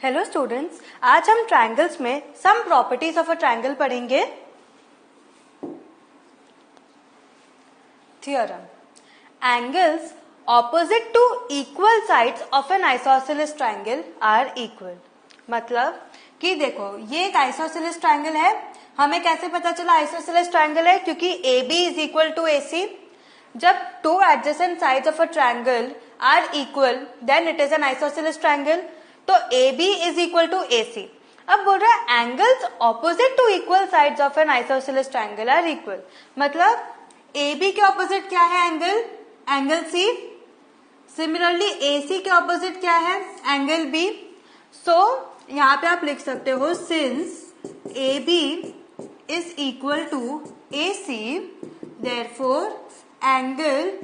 Hello students, आज हम triangles में some properties of a triangle पढ़ेंगे। Theorem, angles opposite to equal sides of an isosceles triangle are equal. मतलब कि देखो, ये एक आइसोसेलेस ट्रायंगल है। हमें कैसे पता चला आइसोसेलेस ट्रायंगल है? क्योंकि A B is equal to A C. जब two adjacent sides of a triangle are equal then it is an isosceles triangle. तो A B is equal to A C. अब बोल रहा है angles opposite to equal sides of an isosceles triangle are equal. मतलब A B के opposite क्या है? Angle C. Similarly ए सी के ऑपोजिट क्या है? Angle B. सो यहाँ पे आप लिख सकते हो since A B is equal to A C, therefore angle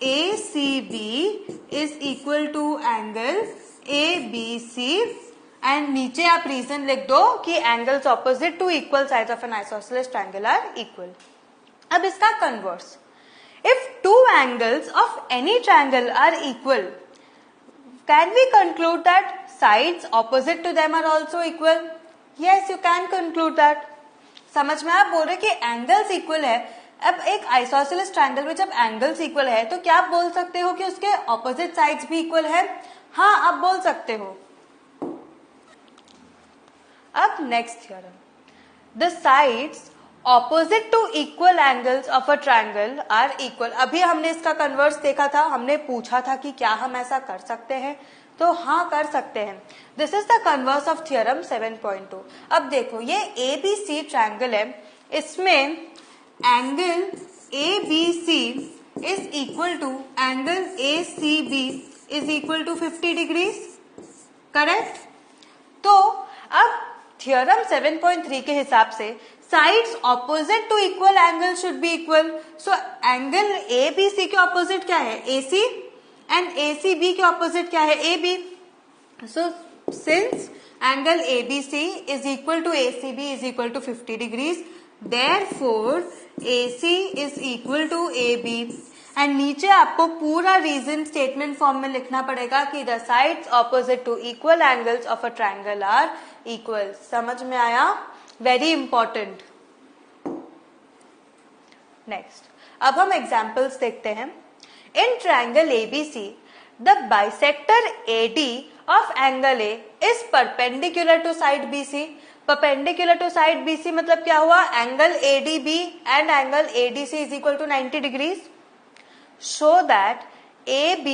A C B is equal to angle A B C. And नीचे आप रीजन लिख दो कि angles opposite to equal sides of an isosceles triangle are equal. अब इसका converse, if two angles of any triangle are equal, can we conclude that sides opposite to them are also equal? Yes, you can conclude that. समझ में आप बोल रहे कि angles equal है। अब एक आइसोसेलेस ट्रायंगल में जब एंगल्स इक्वल है तो क्या आप बोल सकते हो कि उसके ऑपोजिट साइड्स भी इक्वल है? हाँ, आप बोल सकते हो। अब next theorem, the sides opposite to equal angles of a triangle are equal. अभी हमने इसका कन्वर्स देखा था, हमने पूछा था कि क्या हम ऐसा कर सकते हैं, तो हाँ कर सकते हैं। This is the converse of theorem 7.2। अब देखो, ये ए बी सी ट्रायंगल है, इसमें angle A B C is equal to angle A C B is equal to 50 degrees, correct? तो अब थ्योरम 7.3 के हिसाब से sides opposite to equal angle should be equal. So angle A B C के opposite क्या है? A C. And A C B के opposite क्या है? A B. So since angle A B C is equal to A C B is equal to 50 degrees, therefore A C is equal to A B. And नीचे आपको पूरा reason statement form में लिखना पड़ेगा कि the sides opposite to equal angles of a triangle are equal. समझ में आया? Very important. नेक्स्ट, अब हम एग्जाम्पल्स देखते हैं। In triangle ABC the bisector AD of angle A is perpendicular to side BC. Perpendicular to side BC मतलब क्या हुआ? Angle ADB and angle ADC is equal to 90 degrees. Show that AB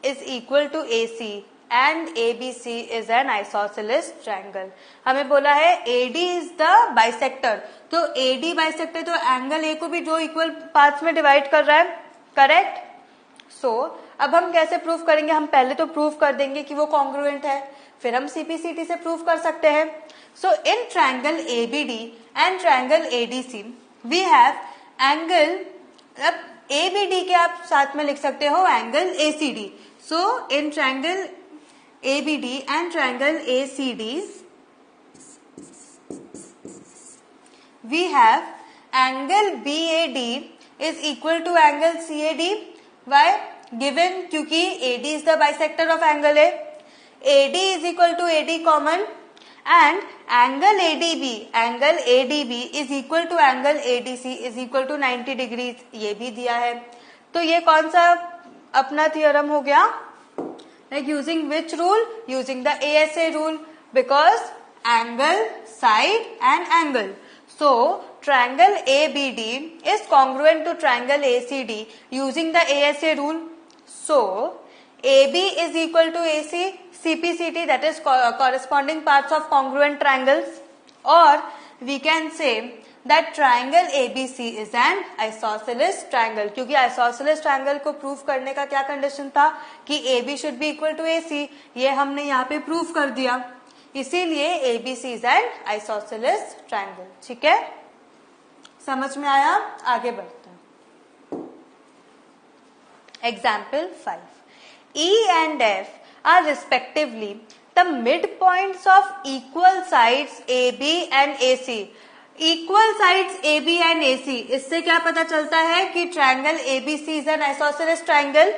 is equal to AC and ABC is an isosceles triangle. हमें बोला है AD is the bisector, तो AD bisector तो angle A को भी जो इक्वल पार्ट्स में divide कर रहा है, करेक्ट? सो अब हम कैसे प्रूव करेंगे? हम पहले तो प्रूव कर देंगे कि वो कॉन्ग्रुएंट है, फिर हम CPCT से प्रूव कर सकते हैं। So in triangle ABD and triangle ADC we have angle, अब ABD के आप साथ में लिख सकते हो angle ACD। So in triangle ABD and triangle ACD we have angle BAD is equal to angle CAD। Why? Given क्योंकि AD is the bisector of angle A। AD is equal to AD common and angle ADB is equal to angle ADC is equal to 90 degrees, ये भी दिया है। तो ये कौन सा अपना थियोरम हो गया? Like using which rule? Using the ASA rule, because angle, side and angle. So triangle ABD is congruent to triangle ACD using the ASA rule. So AB is equal to AC, CPCT, that is corresponding parts of congruent triangles, or we can say that triangle ABC is an isosceles triangle, क्योंकि isosceles triangle को prove करने का क्या condition था कि AB should be equal to AC, ये हमने यहाँ पे प्रूव कर दिया, इसीलिए ABC is an isosceles triangle। ठीक है, समझ में आया? आगे बढ़ते हैं। Example 5, E and F are respectively the midpoints of equal sides AB and AC. Equal sides AB and AC, इससे क्या पता चलता है कि triangle ABC is an isosceles triangle.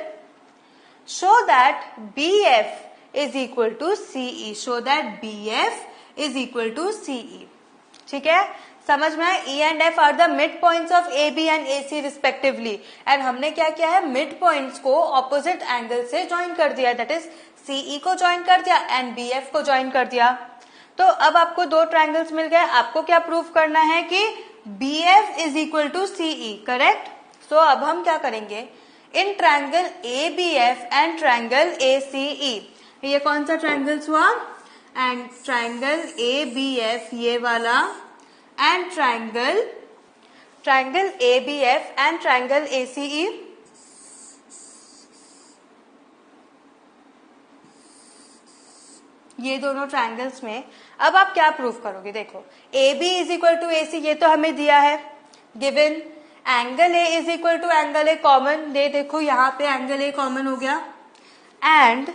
Show that BF is equal to CE. Show that BF is equal to CE. ठीक है, समझ में आया? E and F are the mid points of AB and AC respectively. And हमने क्या किया है, mid points को ऑपोजिट एंगल से ज्वाइन कर दिया, दैट इज CE को ज्वाइन कर दिया एंड BF को ज्वाइन कर दिया. तो अब आपको दो ट्रायंगल्स मिल गए. आपको क्या प्रूव करना है कि BF is equal to CE, correct? So अब हम क्या करेंगे, in triangle ABF and triangle ACE, ये कौन सा ट्रायंगल्स हुआ, एंड ट्रायंगल ABF ये वाला and triangle ABF and triangle ACE, ये दोनों ट्रायंगल्स में अब आप क्या प्रूव करोगे. देखो AB is equal to AC ये तो हमें दिया है given. Angle A is equal to angle A common, दे देखो यहाँ पे एंगल A कॉमन हो गया. And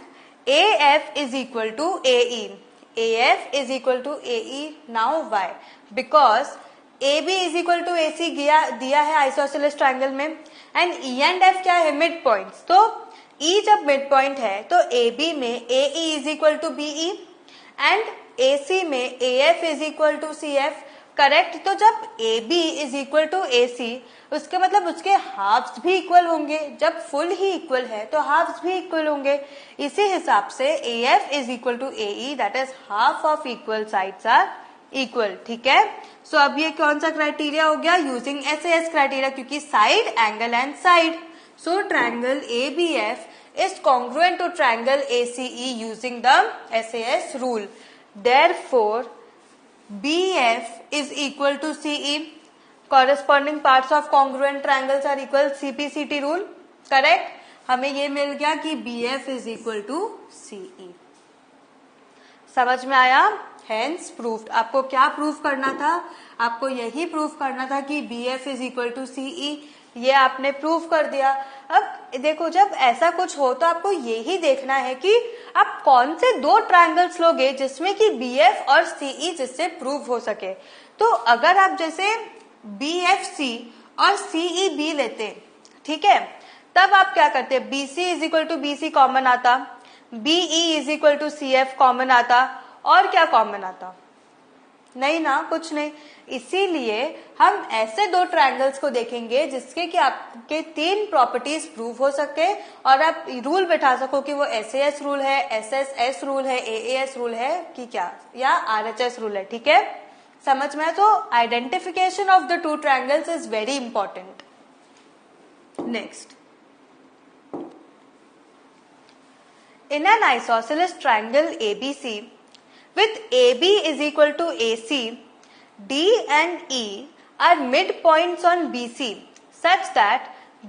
AF is equal to AE, AF is equal to AE. Now why, because AB is equal to AC दिया है isosceles triangle में, and E and F क्या है, मिड पॉइंट्स. तो E जब mid point है तो AB में AE is equal to BE and AC में AF is equal to CF, correct? तो जब AB is equal to AC उसके मतलब उसके हाफ्स भी इक्वल होंगे. जब फुल ही इक्वल है तो हाफ्स भी इक्वल होंगे. इसी हिसाब से AF is equal to AE, that is half of equal sides are equal. ठीक है, सो अब ये कौन सा क्राइटेरिया हो गया, यूजिंग SAS क्राइटेरिया, क्योंकि side, angle and side. So triangle ABF is congruent to triangle ACE using the SAS rule. Therefore, BF is equal to CE. Corresponding parts of congruent triangles are equal. CPCT rule, correct? हमें ये मिल गया कि BF is equal to CE. समझ में आया? Hence proved. आपको क्या prove करना था, आपको यही प्रूव करना था कि BF is equal to CE. ये आपने प्रूव कर दिया. अब देखो जब ऐसा कुछ हो तो आपको यही देखना है कि आप कौन से दो ट्रायंगल्स लोगे जिसमें कि BF और CE जिससे प्रूव हो सके. तो अगर आप जैसे BFC और CEB लेते, ठीक है, तब आप क्या करते, BC is equal to BC common आता, BE is equal to CF common आता, और क्या कॉमन आता, नहीं ना, कुछ नहीं. इसीलिए हम ऐसे दो ट्रायंगल्स को देखेंगे जिसके कि आपके तीन प्रॉपर्टीज प्रूव हो सके और आप रूल बैठा सको कि वो SAS रूल है, SSS रूल है, AAS रूल है कि क्या, या RHS रूल है. ठीक है, समझ में? तो identification of the two triangles is very important. Next, in an isosceles triangle ABC with AB is equal to AC, D and E are midpoints on BC such that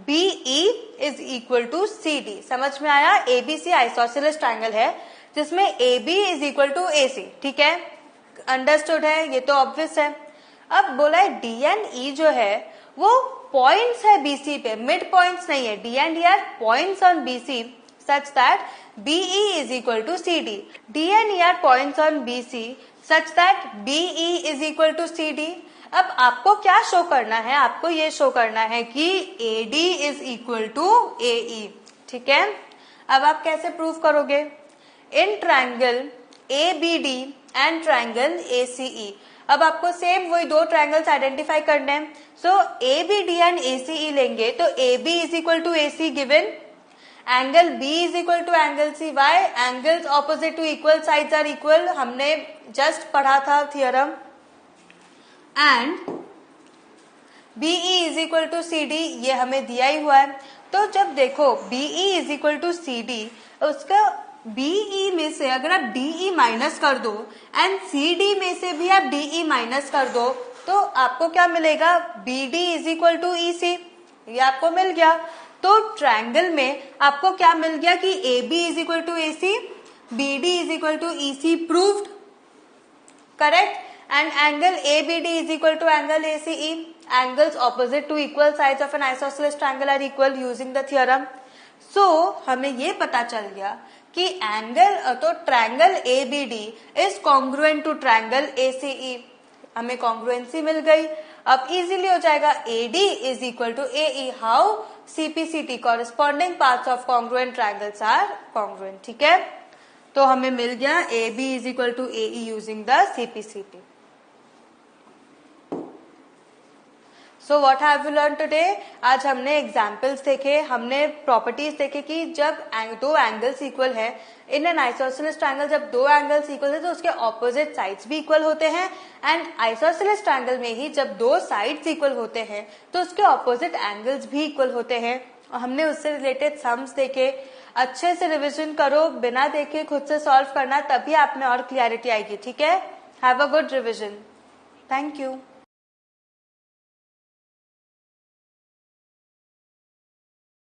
BE is equal to CD. समझ में आया? ABC isosceles triangle है जिसमें AB is equal to AC. ठीक है, understood है, ये तो ऑब्वियस है. अब बोला है D and E जो है वो पॉइंट्स है BC पे, मिड पॉइंट्स नहीं है. D and E are points on BC such that BE is equal to CD. D and E are points on BC such that BE is equal to CD. अब आपको क्या show करना है, आपको ये show करना है कि AD is equal to AE. ठीक है, अब आप कैसे प्रूव करोगे, इन triangle ABD and triangle ACE. अब आपको सेम वही दो ट्रायंगल्स आइडेंटिफाई करने हैं. सो ABD एंड ACE लेंगे तो AB is equal to AC given, angle B is equal to angle C. Why, angles opposite to equal sides are equal, हमने just पढ़ा था theorem. And BE is equal to CD, ये हमें दिया ही हुआ है. तो जब देखो BE is equal to CD, उसका BE में से अगर आप DE माइनस कर दो एंड CD में से भी आप DE माइनस कर दो तो आपको क्या मिलेगा, BD is equal to EC. ये आपको मिल गया. तो ट्रायंगल में आपको क्या मिल गया कि AB is equal to AC, BD is equal to EC, proved, correct. And angle ABD is equal to angle ACE. Angles opposite to equal sides of an isosceles triangle are equal using the theorem. So हमें ये पता चल गया कि angle, तो triangle ABD is congruent to triangle ACE. हमें congruency मिल गई. अब इजीली हो जाएगा, AD is equal to AE. How? CPCT, corresponding parts of congruent triangles are congruent. ठीक है, तो हमें मिल गया A B is equal to A E using the CPCT. So what have we learn today? आज हमने एग्जाम्पल्स देखे, हमने प्रॉपर्टीज देखे कि जब दो एंगल्स इक्वल है इन एन आइसोसेलेस ट्रायंगल, जब दो एंगल्स इक्वल है तो उसके ऑपोजिट साइड्स भी इक्वल होते हैं. एंड आइसोसेलेस ट्रायंगल में ही जब दो साइड्स इक्वल होते हैं तो उसके ऑपोजिट एंगल्स भी इक्वल होते हैं. और हमने उससे रिलेटेड सम्स देखे. अच्छे से रिविजन करो, बिना देखे खुद से सॉल्व करना, तभी आप में और क्लियरिटी आएगी. ठीक है? Have a good revision. Thank you.